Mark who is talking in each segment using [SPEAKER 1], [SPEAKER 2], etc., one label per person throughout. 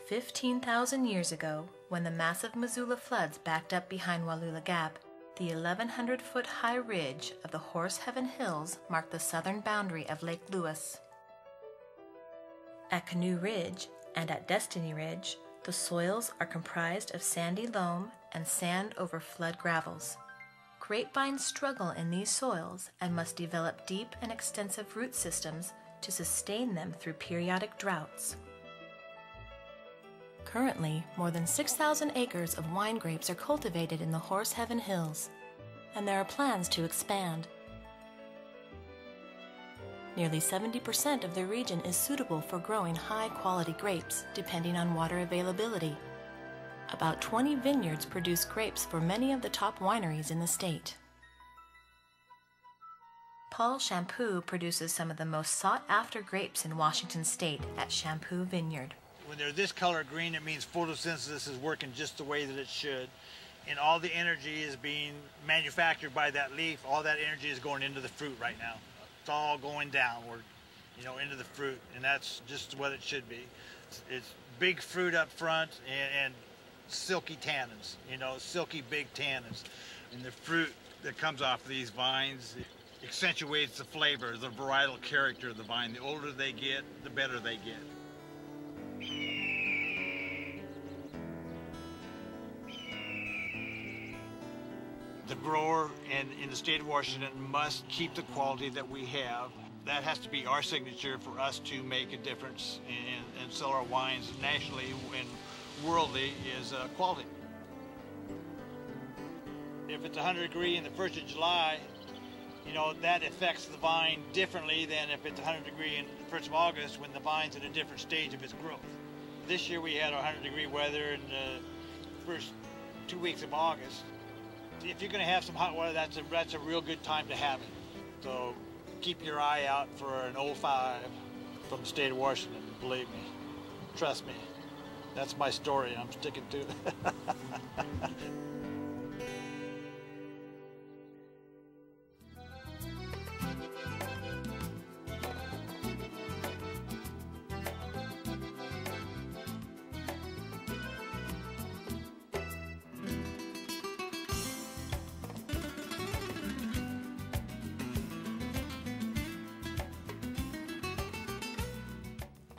[SPEAKER 1] 15,000 years ago, when the massive Missoula floods backed up behind Wallula Gap, the 1,100-foot-high ridge of the Horse Heaven Hills marked the southern boundary of Lake Lewis. At Canoe Ridge and at Destiny Ridge, the soils are comprised of sandy loam and sand over flood gravels. Grapevines struggle in these soils and must develop deep and extensive root systems to sustain them through periodic droughts. Currently, more than 6,000 acres of wine grapes are cultivated in the Horse Heaven Hills, and there are plans to expand. Nearly 70% of the region is suitable for growing high-quality grapes, depending on water availability. About 20 vineyards produce grapes for many of the top wineries in the state. Paul Champoux produces some of the most sought-after grapes in Washington state at Champoux Vineyard.
[SPEAKER 2] When they're this color green, it means photosynthesis is working just the way that it should. And all the energy is being manufactured by that leaf. All that energy is going into the fruit right now. It's all going downward, into the fruit. And that's just what it should be. It's big fruit up front and silky tannins, silky big tannins. And the fruit that comes off these vines accentuates the flavor, the varietal character of the vine. The older they get, the better they get. The grower in the state of Washington must keep the quality that we have. That has to be our signature for us to make a difference and sell our wines nationally and worldly is quality. If it's 100 degree in the 1st of July, that affects the vine differently than if it's 100 degree in the 1st of August when the vine's at a different stage of its growth. This year we had 100 degree weather in the first 2 weeks of August. If you're going to have some hot weather, that's a real good time to have it. So keep your eye out for an 05 from the state of Washington. Believe me, trust me, that's my story. I'm sticking to it.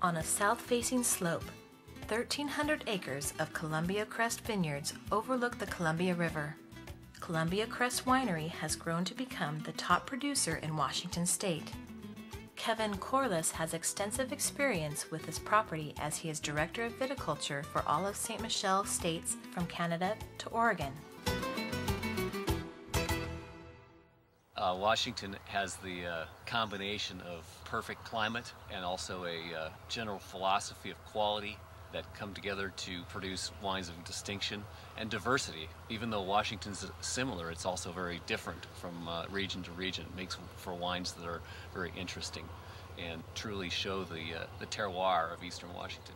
[SPEAKER 1] On a south-facing slope, 1,300 acres of Columbia Crest Vineyards overlook the Columbia River. Columbia Crest Winery has grown to become the top producer in Washington state. Kevin Corliss has extensive experience with this property as he is Director of Viticulture for all of St. Michel states from Canada to Oregon.
[SPEAKER 3] Washington has the combination of perfect climate and also a general philosophy of quality that come together to produce wines of distinction and diversity. Even though Washington's similar, it's also very different from region to region. It makes for wines that are very interesting and truly show the terroir of Eastern Washington.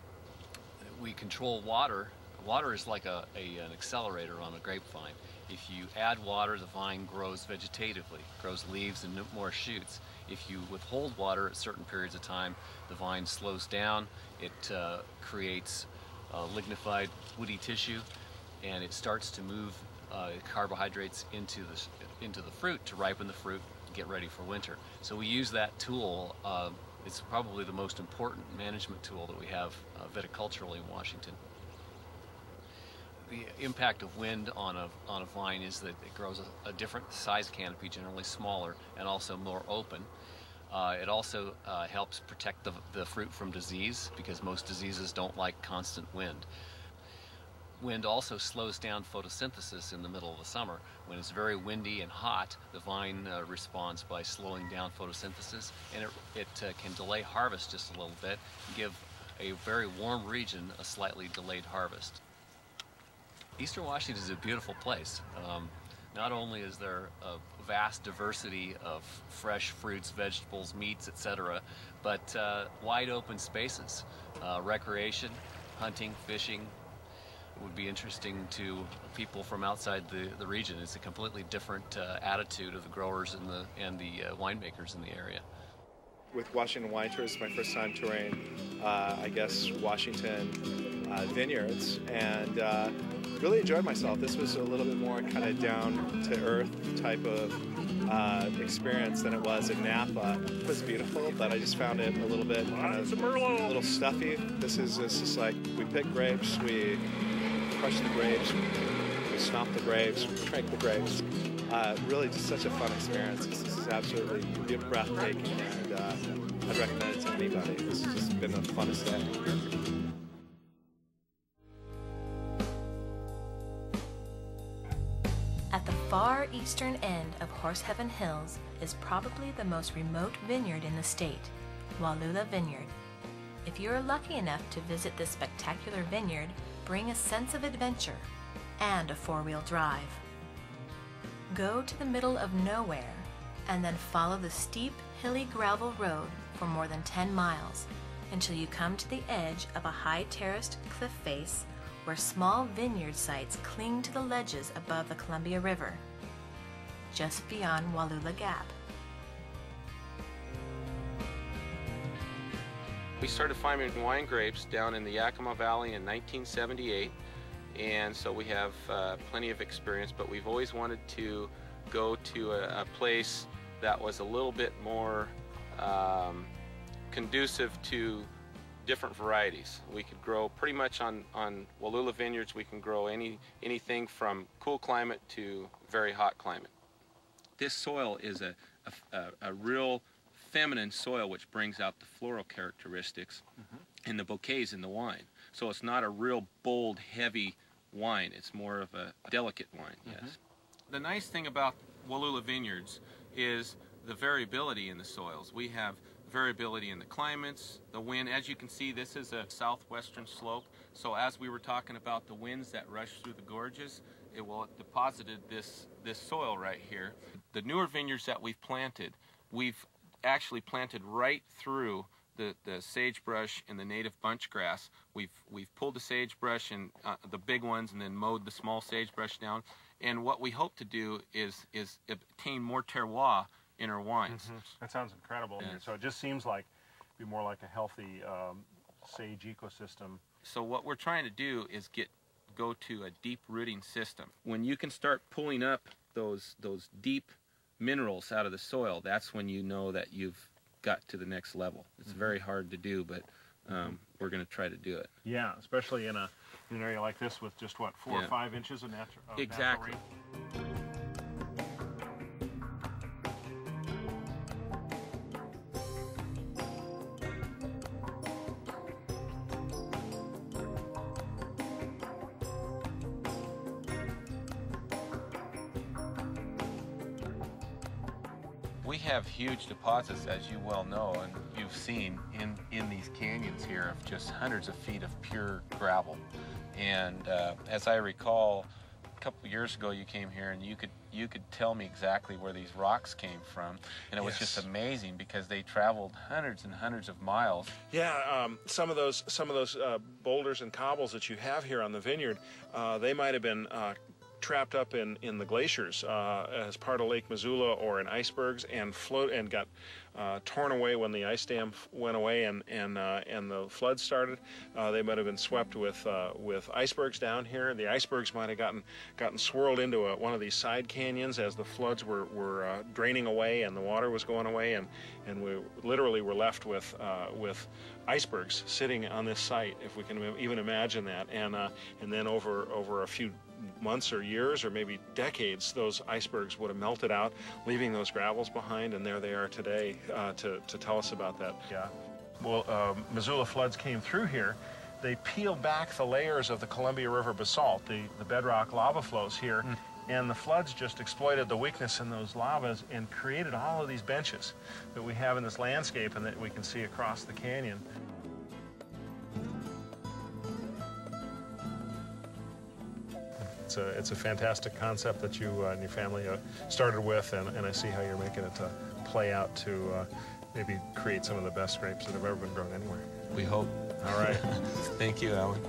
[SPEAKER 3] We control water. Water is like an accelerator on a grapevine. If you add water, the vine grows vegetatively, grows leaves and more shoots. If you withhold water at certain periods of time, the vine slows down, it creates lignified woody tissue, and it starts to move carbohydrates into the fruit to ripen the fruit and get ready for winter. So we use that tool. It's probably the most important management tool that we have viticulturally in Washington. The impact of wind on a vine is that it grows a different size canopy, generally smaller and also more open. It also helps protect the fruit from disease because most diseases don't like constant wind. Wind also slows down photosynthesis in the middle of the summer. When it's very windy and hot, the vine responds by slowing down photosynthesis, and it can delay harvest just a little bit and give a very warm region a slightly delayed harvest. Eastern Washington is a beautiful place. Not only is there a vast diversity of fresh fruits, vegetables, meats, etc., but wide open spaces. Recreation, hunting, fishing would be interesting to people from outside the region. It's a completely different attitude of the growers and the winemakers in the area.
[SPEAKER 4] With Washington Wine Tours, it's my first time touring, I guess, Washington Vineyards, and really enjoyed myself. This was a little bit more kind of down-to-earth type of experience than it was in Napa. It was beautiful, but I just found it a little bit kind of a little stuffy. This is just like we pick grapes, we crush the grapes, we stomp the grapes, we drink the grapes. Really just such a fun experience. This is absolutely breathtaking, and I'd recommend it to anybody. This has just been the funnest day.
[SPEAKER 1] At the far eastern end of Horse Heaven Hills is probably the most remote vineyard in the state, Wallula Vineyard. If you are lucky enough to visit this spectacular vineyard, bring a sense of adventure and a four-wheel drive. Go to the middle of nowhere and then follow the steep, hilly gravel road for more than 10 miles until you come to the edge of a high terraced cliff face where small vineyard sites cling to the ledges above the Columbia River, just beyond Wallula Gap.
[SPEAKER 5] We started farming wine grapes down in the Yakima Valley in 1978, and so we have plenty of experience, but we've always wanted to go to a place that was a little bit more conducive to different varieties. We could grow pretty much on Wallula Vineyards. We can grow anything from cool climate to very hot climate. This soil is a real feminine soil, which brings out the floral characteristics in the bouquets in the wine. So it's not a real bold, heavy wine. It's more of a delicate wine, yes. The nice thing about Wallula Vineyards is the variability in the soils. We have variability in the climates, the wind. As you can see, this is a southwestern slope. So as we were talking about the winds that rush through the gorges, it will have deposited this soil right here. The newer vineyards that we've planted, we've actually planted right through the sagebrush and the native bunch grass. We've pulled the sagebrush and the big ones, and then mowed the small sagebrush down. And what we hope to do is obtain more terroir in our wines.
[SPEAKER 6] That sounds incredible.
[SPEAKER 5] Yes.
[SPEAKER 6] So it just seems like it'd be more like a healthy sage ecosystem.
[SPEAKER 5] So what we're trying to do is go to a deep rooting system. When you can start pulling up those deep minerals out of the soil, that's when you know that you've got to the next level. It's very hard to do, but we're going to try to do it.
[SPEAKER 6] Yeah, especially in an area like this with just what, 4 or 5 inches of natural
[SPEAKER 5] Exactly.
[SPEAKER 6] rain.
[SPEAKER 5] We have huge deposits, as you well know, and you've seen in these canyons here of just hundreds of feet of pure gravel. And as I recall, a couple of years ago you came here and you could tell me exactly where these rocks came from, and it was just amazing because they traveled hundreds and hundreds of miles.
[SPEAKER 4] Yeah, some of those boulders and cobbles that you have here on the vineyard, they might have been trapped up in the glaciers as part of Lake Missoula or in icebergs, and got torn away when the ice dam went away and the flood started. They might have been swept with icebergs down here. The icebergs might have gotten swirled into one of these side canyons as the floods were draining away and the water was going away, and we literally were left with icebergs sitting on this site, if we can even imagine that. And then over a few months or years or maybe decades, those icebergs would have melted out, leaving those gravels behind, and there they are today to tell us about that.
[SPEAKER 6] Yeah. Well, Missoula floods came through here. They peeled back the layers of the Columbia River basalt, the bedrock lava flows here, and the floods just exploited the weakness in those lavas and created all of these benches that we have in this landscape and that we can see across the canyon. It's a fantastic concept that you and your family started with, and I see how you're making it play out to maybe create some of the best grapes that have ever been grown anywhere.
[SPEAKER 5] We hope.
[SPEAKER 6] All right.
[SPEAKER 5] Thank you, Alan.